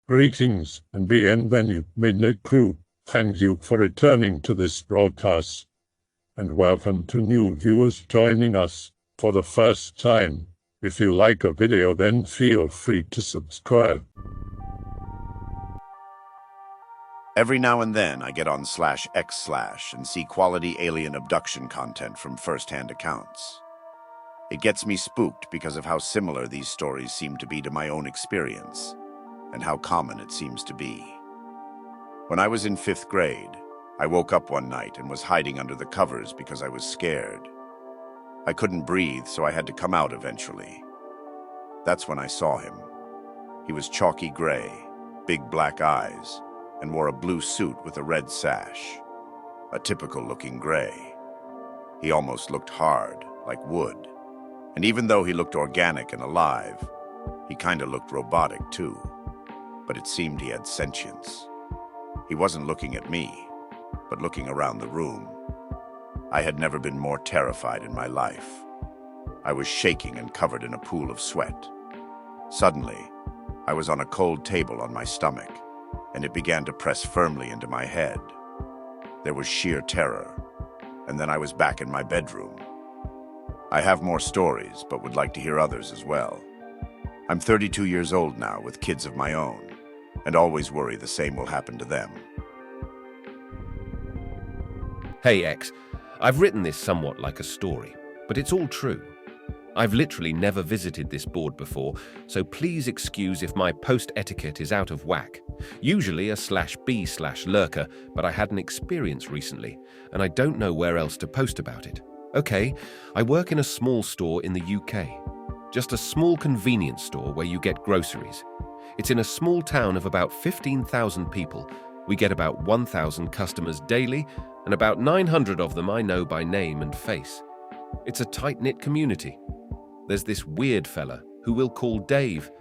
Greetings and bienvenue, Midnight Crew. Thank you for returning to this broadcast. And welcome to new viewers joining us for the first time. If you like a video, then feel free to subscribe. Every now and then I get on /x/ and see quality alien abduction content from first-hand accounts. It gets me spooked because of how similar these stories seem to be to my own experience, and how common it seems to be. When I was in 5th grade, I woke up one night and was hiding under the covers because I was scared. I couldn't breathe, so I had to come out eventually. That's when I saw him. He was chalky gray, big black eyes, and wore a blue suit with a red sash. A typical-looking gray. He almost looked hard, like wood. And even though he looked organic and alive, he kinda looked robotic too. But it seemed he had sentience. He wasn't looking at me, but looking around the room. I had never been more terrified in my life. I was shaking and covered in a pool of sweat. Suddenly, I was on a cold table on my stomach, and it began to press firmly into my head. There was sheer terror, and then I was back in my bedroom. I have more stories, but would like to hear others as well. I'm 32 years old now with kids of my own, and always worry the same will happen to them. Hey X, I've written this somewhat like a story, but it's all true. I've literally never visited this board before, so please excuse if my post etiquette is out of whack. Usually a /b/lurker, but I had an experience recently, and I don't know where else to post about it. Okay, I work in a small store in the UK. Just a small convenience store where you get groceries. It's in a small town of about 15,000 people. We get about 1,000 customers daily, and about 900 of them I know by name and face. It's a tight-knit community. There's this weird fella who we'll call Dave.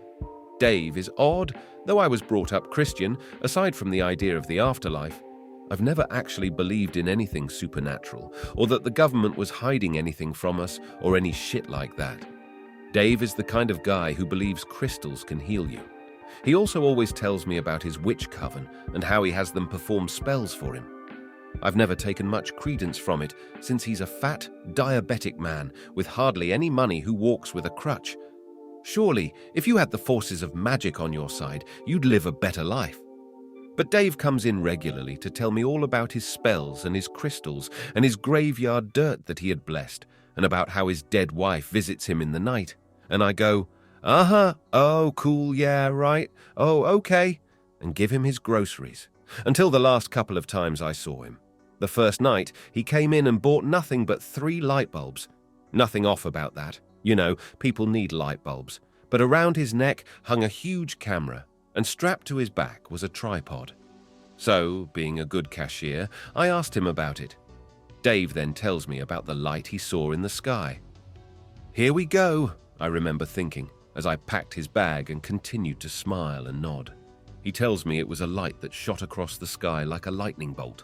Dave is odd, though I was brought up Christian. Aside from the idea of the afterlife, I've never actually believed in anything supernatural, or that the government was hiding anything from us, or any shit like that. Dave is the kind of guy who believes crystals can heal you. He also always tells me about his witch coven and how he has them perform spells for him. I've never taken much credence from it, since he's a fat, diabetic man with hardly any money who walks with a crutch. Surely, if you had the forces of magic on your side, you'd live a better life. But Dave comes in regularly to tell me all about his spells and his crystals and his graveyard dirt that he had blessed, and about how his dead wife visits him in the night. And I go, "Uh-huh, oh, cool, yeah, right, oh, okay," and give him his groceries, until the last couple of times I saw him. The first night, he came in and bought nothing but 3 light bulbs. Nothing off about that. You know, people need light bulbs. But around his neck hung a huge camera, and strapped to his back was a tripod. So, being a good cashier, I asked him about it. Dave then tells me about the light he saw in the sky. Here we go, I remember thinking, as I packed his bag and continued to smile and nod. He tells me it was a light that shot across the sky like a lightning bolt.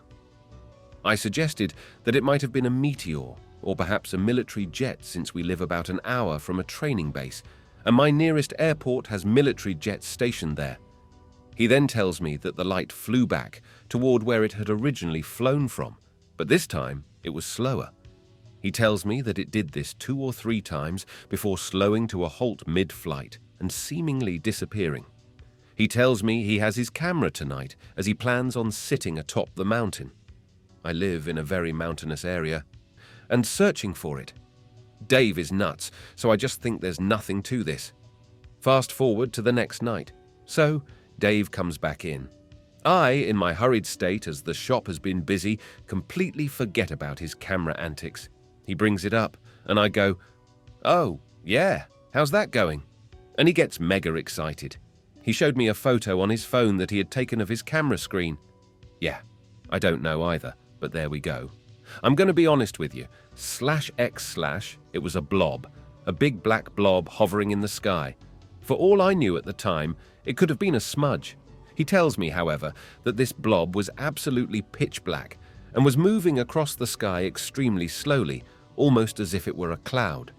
I suggested that it might have been a meteor, or perhaps a military jet, since we live about an hour from a training base, and my nearest airport has military jets stationed there. He then tells me that the light flew back toward where it had originally flown from, but this time it was slower. He tells me that it did this 2 or 3 times before slowing to a halt mid-flight and seemingly disappearing. He tells me he has his camera tonight as he plans on sitting atop the mountain. I live in a very mountainous area, and searching for it. Dave is nuts, so I just think there's nothing to this. Fast forward to the next night. So, Dave comes back in. I, in my hurried state as the shop has been busy, completely forget about his camera antics. He brings it up, and I go, "Oh, yeah, how's that going?" And he gets mega excited. He showed me a photo on his phone that he had taken of his camera screen. Yeah, I don't know either, but there we go. I'm going to be honest with you. /x/ it was a blob, a big black blob hovering in the sky. For all I knew at the time, it could have been a smudge. He tells me, however, that this blob was absolutely pitch black and was moving across the sky extremely slowly, almost as if it were a cloud.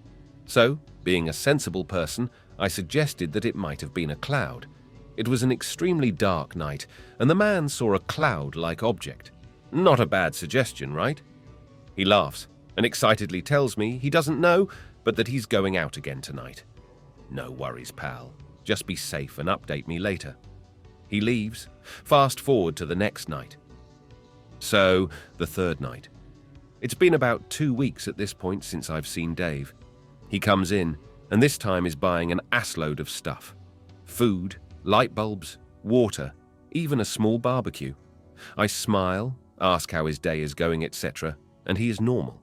So, being a sensible person, I suggested that it might have been a cloud. It was an extremely dark night, and the man saw a cloud-like object. Not a bad suggestion, right? He laughs and excitedly tells me he doesn't know, but that he's going out again tonight. No worries, pal. Just be safe and update me later. He leaves. Fast forward to the next night. So, the third night. It's been about 2 weeks at this point since I've seen Dave. He comes in, and this time is buying an assload of stuff. Food, light bulbs, water, even a small barbecue. I smile, ask how his day is going, etc., and he is normal.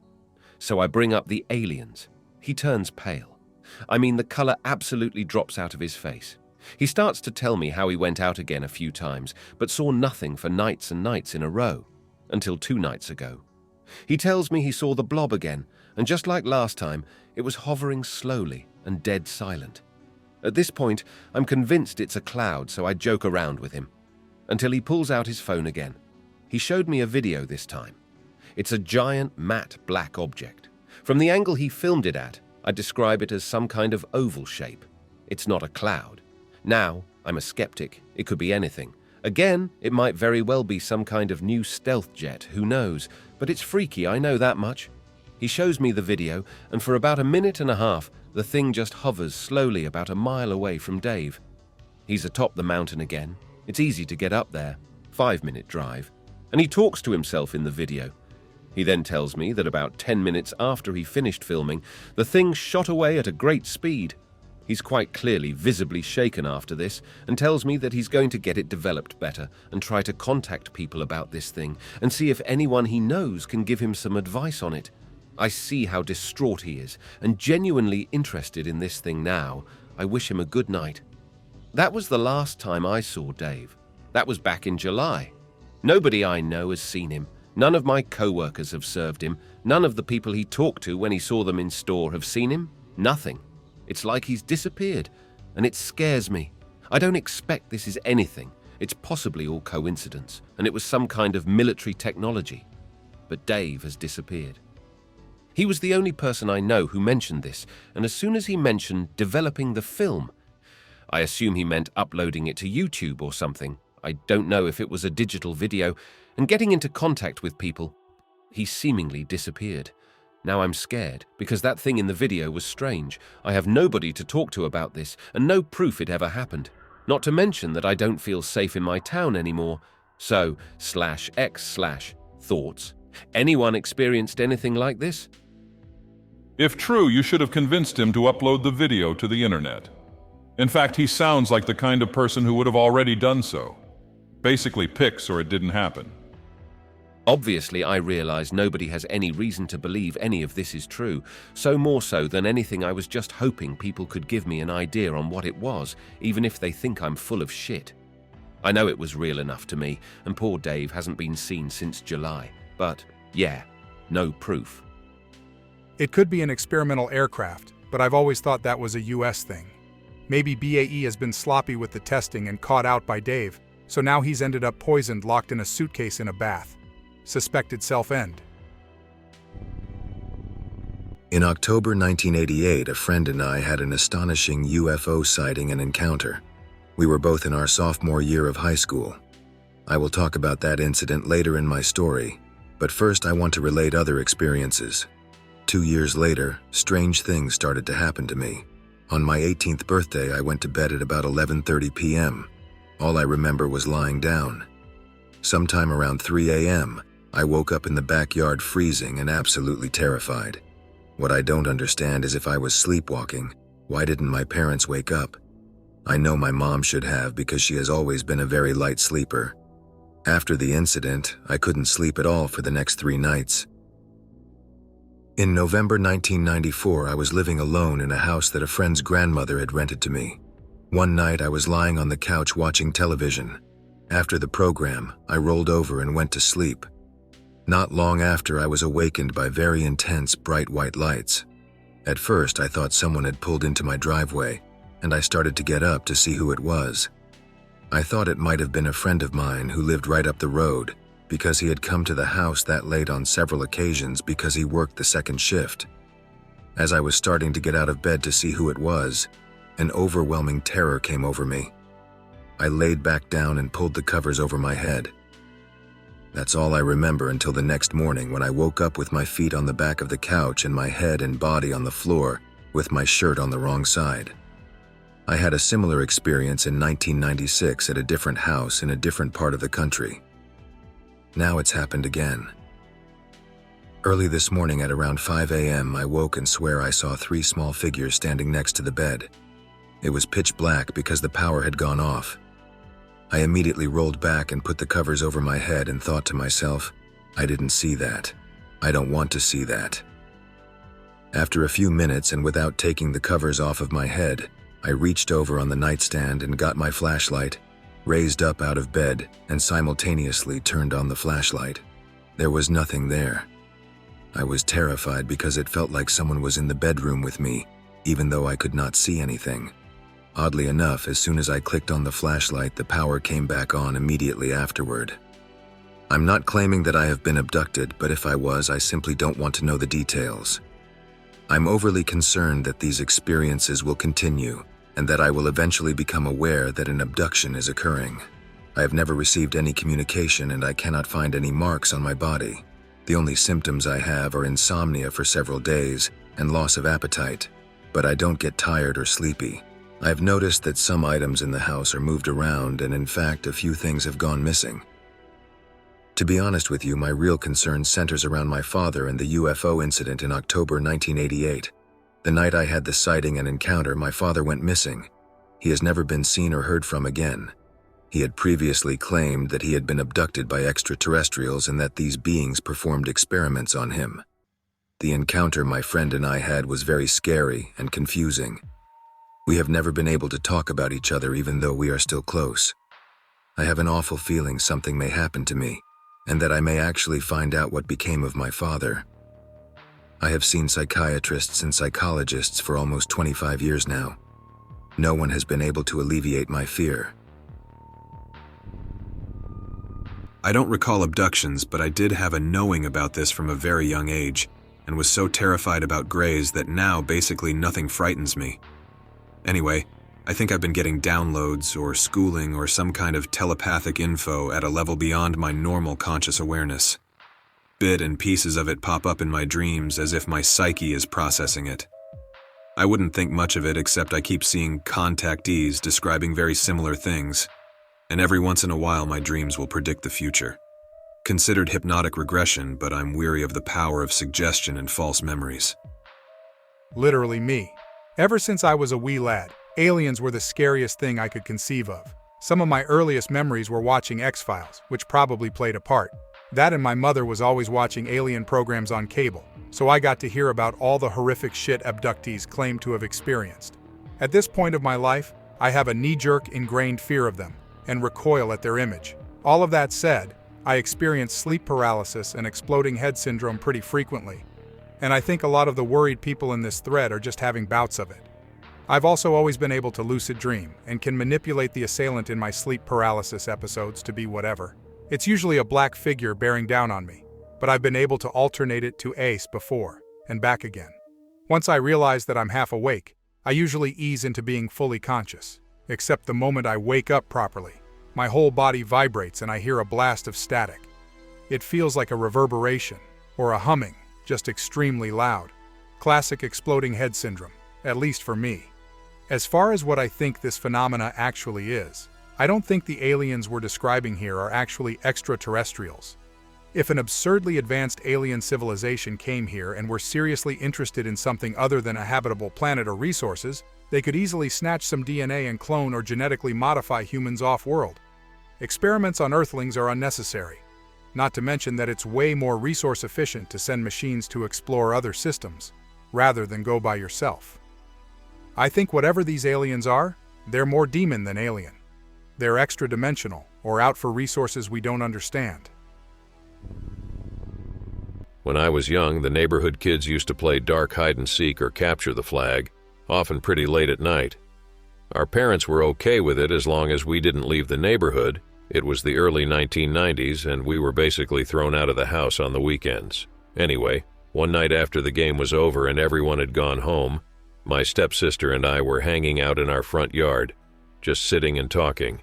So I bring up the aliens. He turns pale. I mean, the color absolutely drops out of his face. He starts to tell me how he went out again a few times, but saw nothing for nights and nights in a row, until 2 nights ago. He tells me he saw the blob again, and just like last time, it was hovering slowly and dead silent. At this point, I'm convinced it's a cloud, so I joke around with him, until he pulls out his phone again. He showed me a video this time. It's a giant matte black object. From the angle he filmed it at, I describe it as some kind of oval shape. It's not a cloud. Now, I'm a skeptic. It could be anything. Again, it might very well be some kind of new stealth jet, who knows, but it's freaky, I know that much. He shows me the video, and for about 1.5 minutes, the thing just hovers slowly about 1 mile away from Dave. He's atop the mountain again. It's easy to get up there, 5-minute drive, and he talks to himself in the video. He then tells me that about 10 minutes after he finished filming, the thing shot away at a great speed. He's quite clearly visibly shaken after this and tells me that he's going to get it developed better and try to contact people about this thing and see if anyone he knows can give him some advice on it. I see how distraught he is and genuinely interested in this thing now. I wish him a good night. That was the last time I saw Dave. That was back in July. Nobody I know has seen him. None of my co-workers have served him. None of the people he talked to when he saw them in store have seen him. Nothing. It's like he's disappeared, and it scares me. I don't expect this is anything. It's possibly all coincidence, and it was some kind of military technology. But Dave has disappeared. He was the only person I know who mentioned this, and as soon as he mentioned developing the film, I assume he meant uploading it to YouTube or something. I don't know if it was a digital video, and getting into contact with people. He seemingly disappeared. Now I'm scared, because that thing in the video was strange. I have nobody to talk to about this, and no proof it ever happened. Not to mention that I don't feel safe in my town anymore. So, /x/thoughts. Anyone experienced anything like this? If true, you should have convinced him to upload the video to the internet. In fact, he sounds like the kind of person who would have already done so. Basically pics or it didn't happen. Obviously, I realize nobody has any reason to believe any of this is true, so more so than anything I was just hoping people could give me an idea on what it was, even if they think I'm full of shit. I know it was real enough to me, and poor Dave hasn't been seen since July, but yeah, no proof. It could be an experimental aircraft, but I've always thought that was a US thing. Maybe BAE has been sloppy with the testing and caught out by Dave, so now he's ended up poisoned, locked in a suitcase in a bath. Suspected self-end. In October 1988, a friend and I had an astonishing UFO sighting and encounter. We were both in our sophomore year of high school. I will talk about that incident later in my story, but first I want to relate other experiences. 2 years later, strange things started to happen to me. On my 18th birthday, I went to bed at about 11:30 p.m. All I remember was lying down. Sometime around 3 a.m., I woke up in the backyard freezing and absolutely terrified. What I don't understand is if I was sleepwalking, why didn't my parents wake up? I know my mom should have because she has always been a very light sleeper. After the incident, I couldn't sleep at all for the next 3 nights. In November 1994, I was living alone in a house that a friend's grandmother had rented to me. One night, I was lying on the couch watching television. After the program, I rolled over and went to sleep. Not long after, I was awakened by very intense, bright white lights. At first, I thought someone had pulled into my driveway, and I started to get up to see who it was. I thought it might have been a friend of mine who lived right up the road, because he had come to the house that late on several occasions because he worked the second shift. As I was starting to get out of bed to see who it was, an overwhelming terror came over me. I laid back down and pulled the covers over my head. That's all I remember until the next morning when I woke up with my feet on the back of the couch and my head and body on the floor with my shirt on the wrong side. I had a similar experience in 1996 at a different house in a different part of the country. Now it's happened again. Early this morning at around 5 a.m., I woke and swear I saw 3 small figures standing next to the bed. It was pitch black because the power had gone off. I immediately rolled back and put the covers over my head and thought to myself, I didn't see that. I don't want to see that. After a few minutes and without taking the covers off of my head, I reached over on the nightstand and got my flashlight, raised up out of bed, and simultaneously turned on the flashlight. There was nothing there. I was terrified because it felt like someone was in the bedroom with me, even though I could not see anything. Oddly enough, as soon as I clicked on the flashlight, the power came back on immediately afterward. I'm not claiming that I have been abducted, but if I was, I simply don't want to know the details. I'm overly concerned that these experiences will continue, and that I will eventually become aware that an abduction is occurring. I have never received any communication and I cannot find any marks on my body. The only symptoms I have are insomnia for several days and loss of appetite, but I don't get tired or sleepy. I've noticed that some items in the house are moved around and in fact a few things have gone missing. To be honest with you, my real concern centers around my father and the UFO incident in October 1988. The night I had the sighting and encounter, my father went missing. He has never been seen or heard from again. He had previously claimed that he had been abducted by extraterrestrials and that these beings performed experiments on him. The encounter my friend and I had was very scary and confusing. We have never been able to talk about each other even though we are still close. I have an awful feeling something may happen to me, and that I may actually find out what became of my father. I have seen psychiatrists and psychologists for almost 25 years now. No one has been able to alleviate my fear. I don't recall abductions, but I did have a knowing about this from a very young age, and was so terrified about grays that now basically nothing frightens me. Anyway, I think I've been getting downloads or schooling or some kind of telepathic info at a level beyond my normal conscious awareness. Bit and pieces of it pop up in my dreams as if my psyche is processing it. I wouldn't think much of it except I keep seeing contactees describing very similar things, and every once in a while my dreams will predict the future. Considered hypnotic regression, but I'm weary of the power of suggestion and false memories. Literally me. Ever since I was a wee lad, aliens were the scariest thing I could conceive of. Some of my earliest memories were watching X-Files, which probably played a part. That and my mother was always watching alien programs on cable, so I got to hear about all the horrific shit abductees claim to have experienced. At this point of my life, I have a knee-jerk ingrained fear of them, and recoil at their image. All of that said, I experience sleep paralysis and exploding head syndrome pretty frequently, and I think a lot of the worried people in this thread are just having bouts of it. I've also always been able to lucid dream, and can manipulate the assailant in my sleep paralysis episodes to be whatever. It's usually a black figure bearing down on me, but I've been able to alternate it to Ace before, and back again. Once I realize that I'm half awake, I usually ease into being fully conscious, except the moment I wake up properly. My whole body vibrates and I hear a blast of static. It feels like a reverberation, or a humming, just extremely loud. Classic exploding head syndrome, at least for me. As far as what I think this phenomena actually is, I don't think the aliens we're describing here are actually extraterrestrials. If an absurdly advanced alien civilization came here and were seriously interested in something other than a habitable planet or resources, they could easily snatch some DNA and clone or genetically modify humans off-world. Experiments on Earthlings are unnecessary, not to mention that it's way more resource efficient to send machines to explore other systems, rather than go by yourself. I think whatever these aliens are, they're more demon than alien. They're extra-dimensional, or out for resources we don't understand. When I was young, the neighborhood kids used to play dark hide-and-seek or capture the flag, often pretty late at night. Our parents were okay with it as long as we didn't leave the neighborhood. It was the early 1990s, and we were basically thrown out of the house on the weekends. Anyway, one night after the game was over and everyone had gone home, my stepsister and I were hanging out in our front yard, just sitting and talking.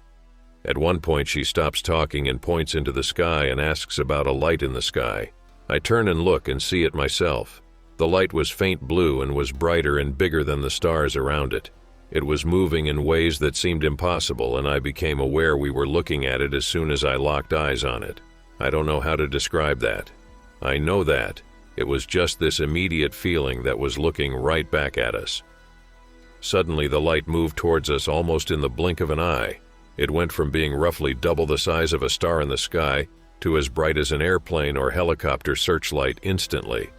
At one point, she stops talking and points into the sky and asks about a light in the sky. I turn and look and see it myself. The light was faint blue and was brighter and bigger than the stars around it. It was moving in ways that seemed impossible, and I became aware we were looking at it as soon as I locked eyes on it. I don't know how to describe that. I know that. It was just this immediate feeling that was looking right back at us. Suddenly, the light moved towards us almost in the blink of an eye. It went from being roughly double the size of a star in the sky to as bright as an airplane or helicopter searchlight instantly.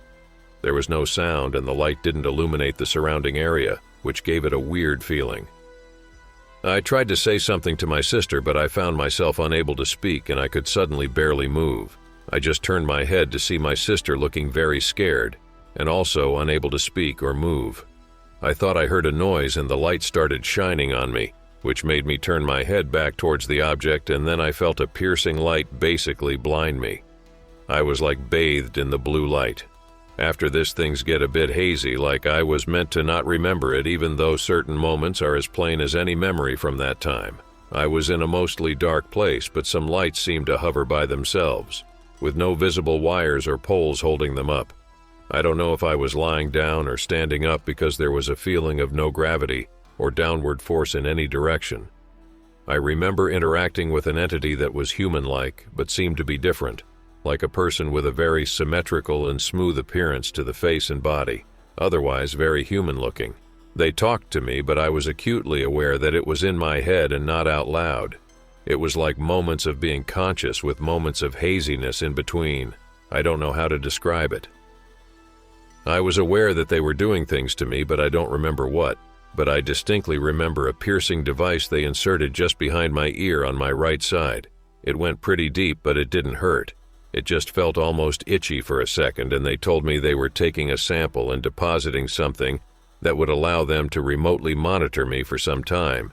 There was no sound, and the light didn't illuminate the surrounding area, which gave it a weird feeling. I tried to say something to my sister, but I found myself unable to speak, and I could suddenly barely move. I just turned my head to see my sister looking very scared, and also unable to speak or move. I thought I heard a noise, and the light started shining on me, which made me turn my head back towards the object, and then I felt a piercing light basically blind me. I was like bathed in the blue light. After this, things get a bit hazy, like I was meant to not remember it, even though certain moments are as plain as any memory from that time. I was in a mostly dark place, but some lights seemed to hover by themselves, with no visible wires or poles holding them up. I don't know if I was lying down or standing up because there was a feeling of no gravity or downward force in any direction. I remember interacting with an entity that was human-like, but seemed to be different, like a person with a very symmetrical and smooth appearance to the face and body, otherwise very human-looking. They talked to me, but I was acutely aware that it was in my head and not out loud. It was like moments of being conscious with moments of haziness in between. I don't know how to describe it. I was aware that they were doing things to me, but I don't remember what. But I distinctly remember a piercing device they inserted just behind my ear on my right side. It went pretty deep, but it didn't hurt. It just felt almost itchy for a second, and they told me they were taking a sample and depositing something that would allow them to remotely monitor me for some time.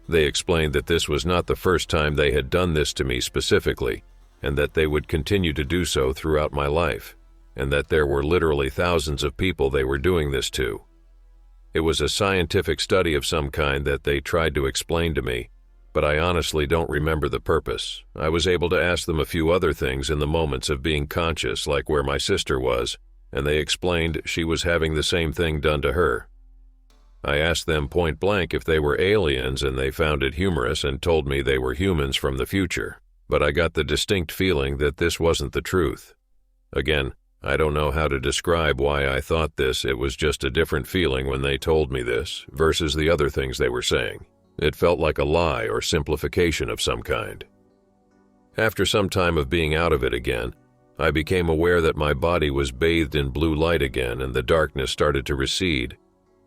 They explained that this was not the first time they had done this to me specifically, and that they would continue to do so throughout my life, and that there were literally thousands of people they were doing this to. It was a scientific study of some kind that they tried to explain to me, but I honestly don't remember the purpose. I was able to ask them a few other things in the moments of being conscious, like where my sister was, and they explained she was having the same thing done to her. I asked them point blank if they were aliens, and they found it humorous and told me they were humans from the future, but I got the distinct feeling that this wasn't the truth. Again, I don't know how to describe why I thought this. It was just a different feeling when they told me this versus the other things they were saying. It felt like a lie or simplification of some kind. After some time of being out of it again, I became aware that my body was bathed in blue light again, and the darkness started to recede,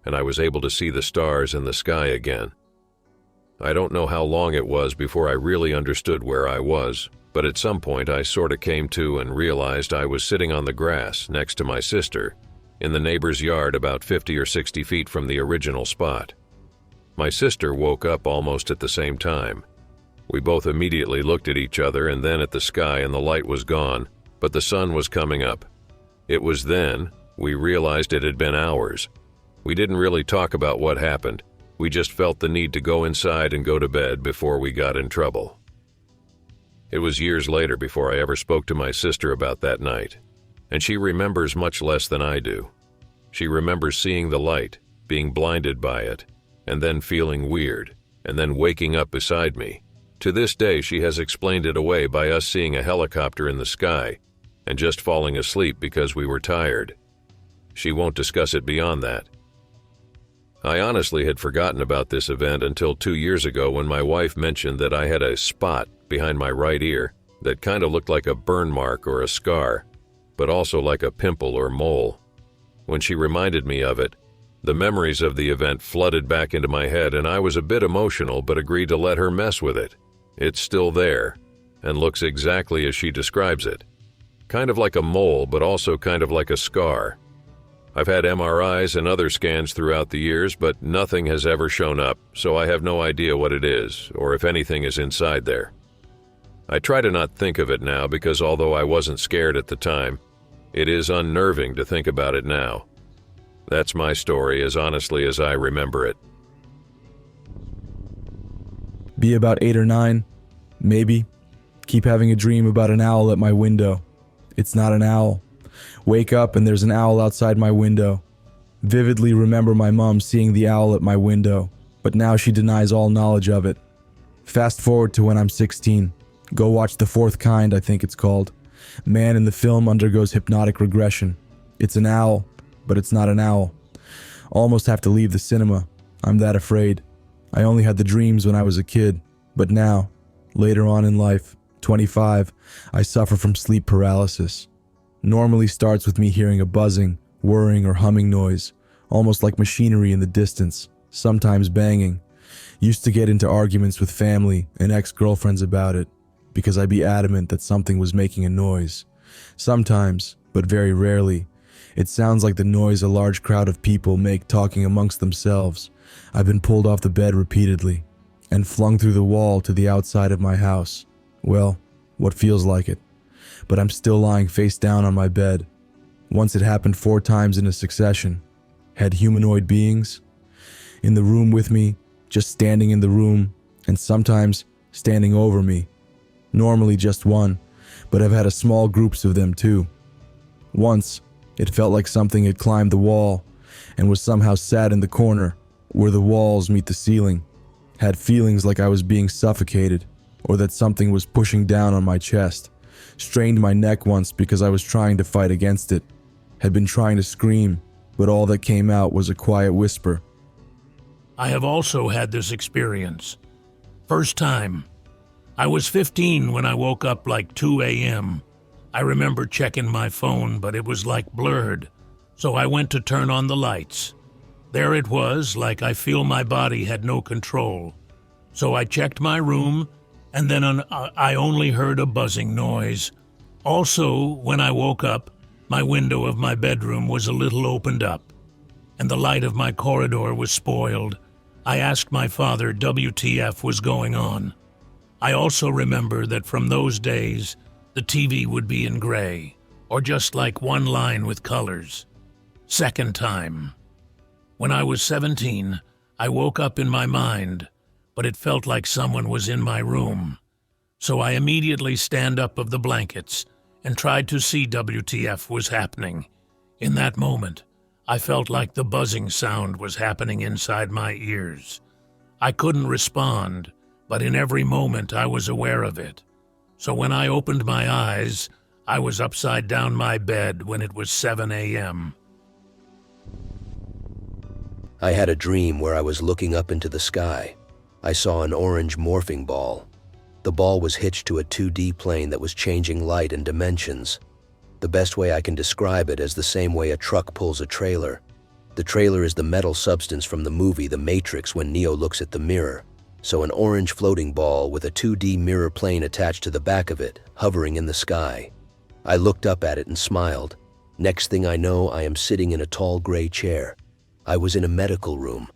and I was able to see the stars and the sky again. I don't know how long it was before I really understood where I was, but at some point I sorta came to and realized I was sitting on the grass next to my sister in the neighbor's yard about 50 or 60 feet from the original spot. My sister woke up almost at the same time. We both immediately looked at each other and then at the sky, and the light was gone, but the sun was coming up. It was then we realized it had been hours. We didn't really talk about what happened. We just felt the need to go inside and go to bed before we got in trouble. It was years later before I ever spoke to my sister about that night, and she remembers much less than I do. She remembers seeing the light, being blinded by it, and then feeling weird, and then waking up beside me. To this day, she has explained it away by us seeing a helicopter in the sky and just falling asleep because we were tired. She won't discuss it beyond that. I honestly had forgotten about this event until 2 years ago when my wife mentioned that I had a spot behind my right ear that kind of looked like a burn mark or a scar, but also like a pimple or mole. When she reminded me of it, the memories of the event flooded back into my head, and I was a bit emotional but agreed to let her mess with it. It's still there, and looks exactly as she describes it. Kind of like a mole, but also kind of like a scar. I've had MRIs and other scans throughout the years, but nothing has ever shown up, so I have no idea what it is, or if anything is inside there. I try to not think of it now because although I wasn't scared at the time, it is unnerving to think about it now. That's my story as honestly as I remember it. Be about 8 or 9, maybe. Keep having a dream about an owl at my window. It's not an owl. Wake up and there's an owl outside my window. Vividly remember my mom seeing the owl at my window, but now she denies all knowledge of it. Fast forward to when I'm 16. Go watch The Fourth Kind, I think it's called. Man in the film undergoes hypnotic regression. It's an owl, but it's not an owl. Almost have to leave the cinema. I'm that afraid. I only had the dreams when I was a kid, but now, later on in life, 25, I suffer from sleep paralysis. Normally starts with me hearing a buzzing, whirring, or humming noise, almost like machinery in the distance, sometimes banging. Used to get into arguments with family and ex-girlfriends about it, because I'd be adamant that something was making a noise. Sometimes, but very rarely, it sounds like the noise a large crowd of people make talking amongst themselves. I've been pulled off the bed repeatedly, and flung through the wall to the outside of my house. Well, what feels like it. But I'm still lying face down on my bed. Once it happened 4 times in a succession. Had humanoid beings in the room with me, just standing in the room, and sometimes standing over me. Normally just one, but I've had a small groups of them too. Once, it felt like something had climbed the wall and was somehow sat in the corner where the walls meet the ceiling. Had feelings like I was being suffocated or that something was pushing down on my chest. Strained my neck once because I was trying to fight against it. Had been trying to scream, but all that came out was a quiet whisper. I have also had this experience. First time. I was 15 when I woke up like 2 a.m. I remember checking my phone, but it was like blurred, so I went to turn on the lights. There it was, like I feel my body had no control. So I checked my room, and then I only heard a buzzing noise. Also, when I woke up, my window of my bedroom was a little opened up, and the light of my corridor was spoiled. I asked my father WTF was going on. I also remember that from those days, the TV would be in gray, or just like one line with colors. Second time. When I was 17, I woke up in my mind, but it felt like someone was in my room. So I immediately stand up of the blankets and tried to see WTF was happening. In that moment, I felt like the buzzing sound was happening inside my ears. I couldn't respond, but in every moment I was aware of it. So when I opened my eyes, I was upside down my bed when it was 7 a.m. I had a dream where I was looking up into the sky. I saw an orange morphing ball. The ball was hitched to a 2D plane that was changing light and dimensions. The best way I can describe it is the same way a truck pulls a trailer. The trailer is the metal substance from the movie The Matrix when Neo looks at the mirror. So an orange floating ball with a 2D mirror plane attached to the back of it, hovering in the sky. I looked up at it and smiled. Next thing I know, I am sitting in a tall gray chair. I was in a medical room.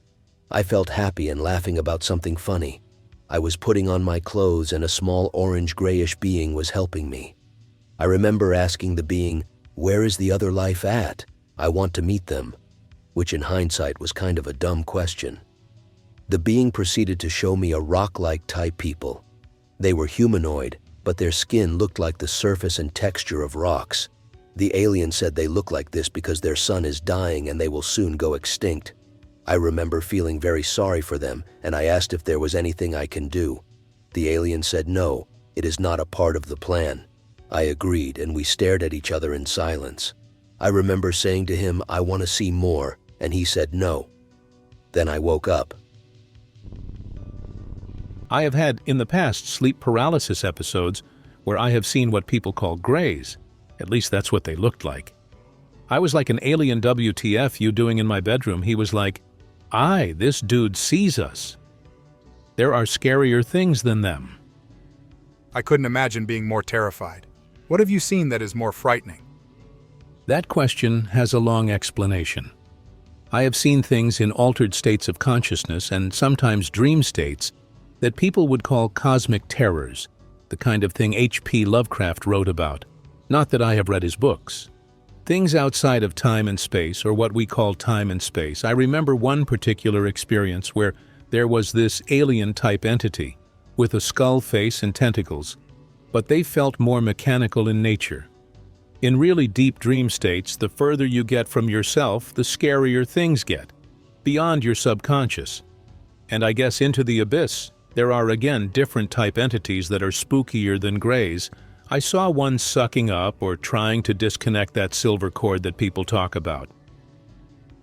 I felt happy and laughing about something funny. I was putting on my clothes and a small orange-grayish being was helping me. I remember asking the being, "Where is the other life at? I want to meet them," which in hindsight was kind of a dumb question. The being proceeded to show me a rock-like type people. They were humanoid, but their skin looked like the surface and texture of rocks. The alien said they look like this because their sun is dying and they will soon go extinct. I remember feeling very sorry for them, and I asked if there was anything I can do. The alien said no, it is not a part of the plan. I agreed, and we stared at each other in silence. I remember saying to him, "I want to see more," and he said no. Then I woke up. I have had in the past sleep paralysis episodes where I have seen what people call grays. At least that's what they looked like. I was like an alien WTF you doing in my bedroom. He was like, "Aye, this dude sees us." There are scarier things than them. I couldn't imagine being more terrified. What have you seen that is more frightening? That question has a long explanation. I have seen things in altered states of consciousness and sometimes dream states that people would call cosmic terrors, the kind of thing H.P. Lovecraft wrote about. Not that I have read his books. Things outside of time and space, or what we call time and space. I remember one particular experience where there was this alien-type entity. with a skull face and tentacles, but they felt more mechanical in nature. In really deep dream states, the further you get from yourself, the scarier things get, beyond your subconscious. And I guess into the abyss, there are again different type entities that are spookier than grays. I saw one sucking up or trying to disconnect that silver cord that people talk about.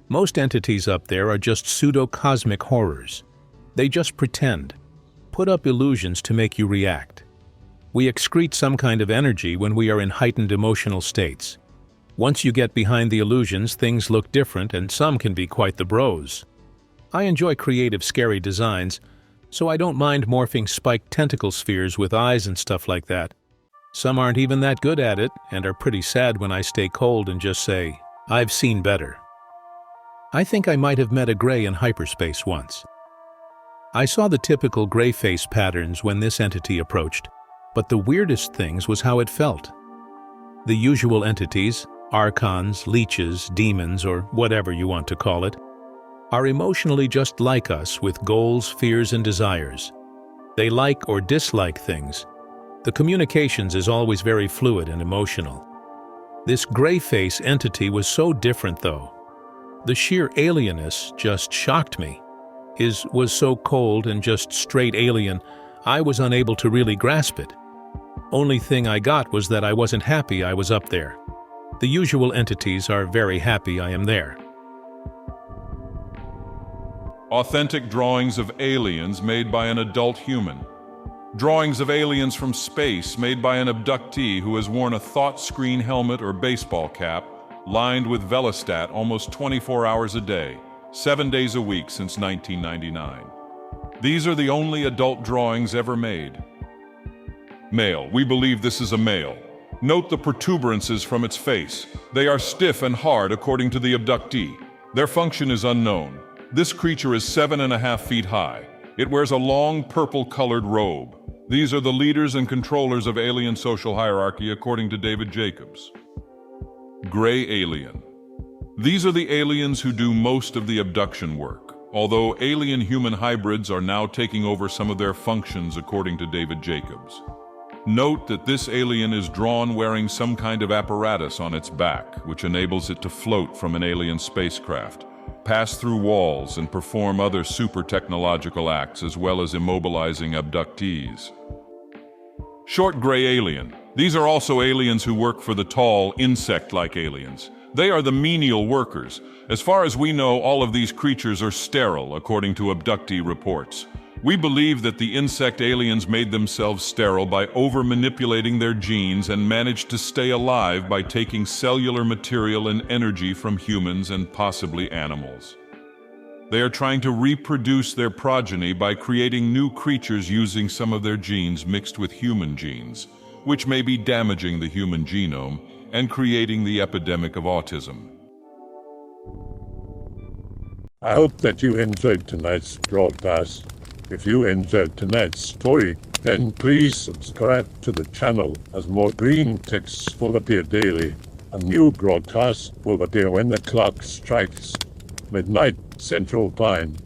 Most entities up there are just pseudo-cosmic horrors. They just pretend, put up illusions to make you react. We excrete some kind of energy when we are in heightened emotional states. Once you get behind the illusions, things look different and some can be quite the bros. I enjoy creative, scary designs, so I don't mind morphing spiked tentacle spheres with eyes and stuff like that. Some aren't even that good at it and are pretty sad when I stay cold and just say, "I've seen better." I think I might have met a gray in hyperspace once. I saw the typical gray face patterns when this entity approached, but the weirdest things was how it felt. The usual entities, archons, leeches, demons, or whatever you want to call it, are emotionally just like us with goals, fears, and desires. They like or dislike things. The communications is always very fluid and emotional. This gray face entity was so different though. The sheer alienness just shocked me. His was so cold and just straight alien, I was unable to really grasp it. Only thing I got was that I wasn't happy I was up there. The usual entities are very happy I am there. Authentic drawings of aliens made by an adult human. Drawings of aliens from space made by an abductee who has worn a thought screen helmet or baseball cap lined with Velostat almost 24 hours a day, 7 days a week since 1999. These are the only adult drawings ever made. Male. We believe this is a male. Note the protuberances from its face. They are stiff and hard according to the abductee. Their function is unknown. This creature is 7.5 feet high. It wears a long purple-colored robe. These are the leaders and controllers of alien social hierarchy according to David Jacobs. Gray alien. These are the aliens who do most of the abduction work, although alien-human hybrids are now taking over some of their functions according to David Jacobs. Note that this alien is drawn wearing some kind of apparatus on its back, which enables it to float from an alien spacecraft, pass through walls, and perform other super-technological acts as well as immobilizing abductees. Short gray alien. These are also aliens who work for the tall, insect-like aliens. They are the menial workers. As far as we know, all of these creatures are sterile, according to abductee reports. We believe that the insect aliens made themselves sterile by over-manipulating their genes and managed to stay alive by taking cellular material and energy from humans and possibly animals. They are trying to reproduce their progeny by creating new creatures using some of their genes mixed with human genes, which may be damaging the human genome and creating the epidemic of autism. I hope that you enjoyed tonight's broadcast. If you enjoyed tonight's story, then please subscribe to the channel as more Greentext will appear daily. A new broadcast will appear when the clock strikes midnight Central Time.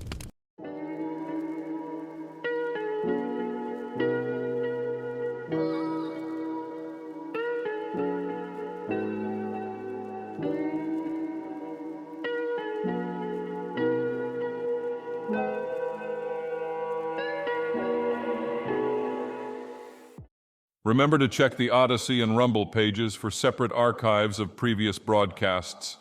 Remember to check the Odyssey and Rumble pages for separate archives of previous broadcasts.